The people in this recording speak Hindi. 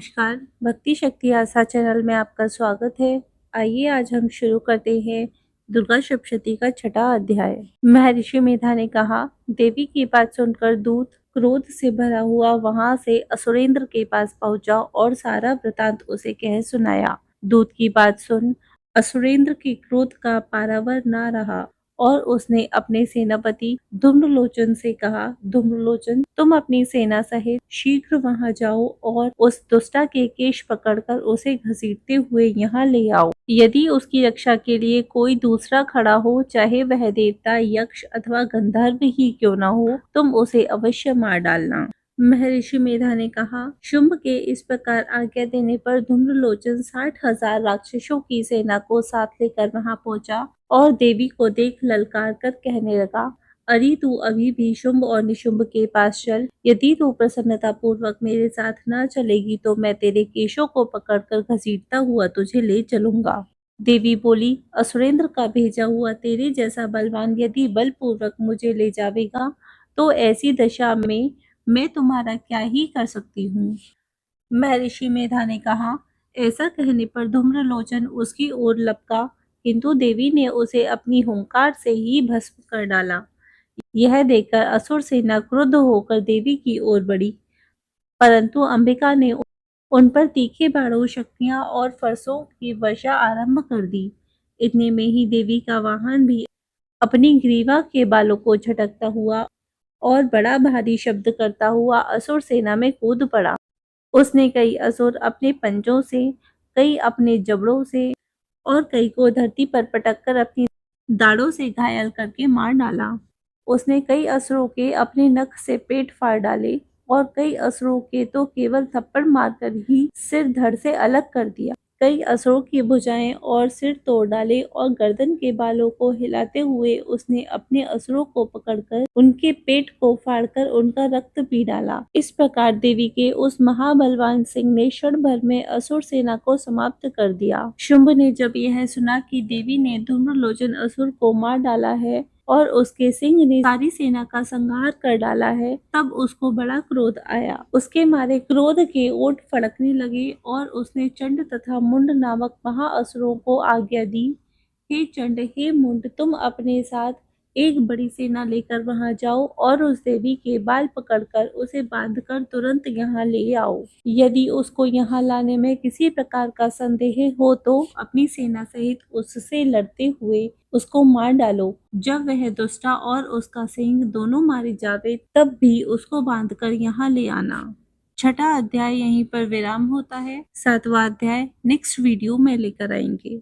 नमस्कार, भक्ति शक्ति आस्था चैनल में आपका स्वागत है। आइए आज हम शुरू करते हैं दुर्गा सप्तशती का छठा अध्याय। महर्षि मेधा ने कहा, देवी की बात सुनकर दूत क्रोध से भरा हुआ वहां से असुरेंद्र के पास पहुंचा और सारा वृतांत उसे कह सुनाया। दूत की बात सुन असुरेंद्र के क्रोध का पारावर न रहा और उसने अपने सेनापति धूम्रलोचन से कहा, धूम्रलोचन, तुम अपनी सेना सहित शीघ्र वहां जाओ और उस दुष्टा के केश पकड़कर उसे घसीटते हुए यहाँ ले आओ। यदि उसकी रक्षा के लिए कोई दूसरा खड़ा हो, चाहे वह देवता, यक्ष अथवा गंधर्व ही क्यों न हो, तुम उसे अवश्य मार डालना। महर्षि मेधा ने कहा, शुंभ के इस प्रकार आज्ञा देने पर धूम्रलोचन 60,000 राक्षसों की सेना को साथ लेकर वहां पहुंचा और देवी को देख ललकार कर कहने लगा, अरे तू अभी भी शुंभ और निशुंभ के पास चल। यदि तू प्रसन्नता पूर्वक मेरे साथ न चलेगी तो मैं तेरे केशों को पकड़कर घसीटता हुआ तुझे ले चलूंगा। देवी बोली, असुरेंद्र का भेजा हुआ तेरे जैसा बलवान यदि बलपूर्वक मुझे ले जावेगा तो ऐसी दशा में मैं तुम्हारा क्या ही कर सकती हूँ। महर्षि मेधा ने कहा, ऐसा कहने पर धूम्रलोचन उसकी ओर लपका, किंतु देवी ने उसे अपनी हुंकार से ही भस्म कर डाला। यह देखकर असुर सेना क्रुद्ध होकर देवी की ओर बढ़ी, परंतु अंबिका ने उन पर तीखे बाणों, शक्तियां और फरसों की वर्षा आरंभ कर दी। इतने में ही देवी का वाहन भी अपनी ग्रीवा के बालों को झटकता हुआ और बड़ा भारी शब्द करता हुआ असुर सेना में कूद पड़ा। उसने कई असुर अपने पंजों से, कई अपने जबड़ों से और कई को धरती पर पटककर अपनी दाढ़ों से घायल करके मार डाला। उसने कई असुरों के अपने नख से पेट फाड़ डाले और कई असुरों के तो केवल थप्पड़ मारकर ही सिर धड़ से अलग कर दिया। कई असुरों की भुजाएं और सिर तोड़ डाले और गर्दन के बालों को हिलाते हुए उसने अपने असुरों को पकड़कर उनके पेट को फाड़कर उनका रक्त पी डाला। इस प्रकार देवी के उस महाबलवान सिंह ने क्षण भर में असुर सेना को समाप्त कर दिया। शुंभ ने जब यह सुना कि देवी ने धूम्रलोचन असुर को मार डाला है और उसके सिंह ने सारी सेना का संहार कर डाला है, तब उसको बड़ा क्रोध आया। उसके मारे क्रोध के ओंठ फड़कने लगे और उसने चंड तथा मुंड नामक महाअसुरों को आज्ञा दी, हे चंड, हे मुंड, तुम अपने साथ एक बड़ी सेना लेकर वहां जाओ और उस देवी के बाल पकड़कर उसे बांधकर तुरंत यहाँ ले आओ। यदि उसको यहाँ लाने में किसी प्रकार का संदेह हो तो अपनी सेना सहित उससे लड़ते हुए उसको मार डालो। जब वह दुष्टा और उसका सिंह दोनों मारे जावे तब भी उसको बांधकर यहाँ ले आना। छठा अध्याय यहीं पर विराम होता है। 7वां अध्याय नेक्स्ट वीडियो में लेकर आएंगे।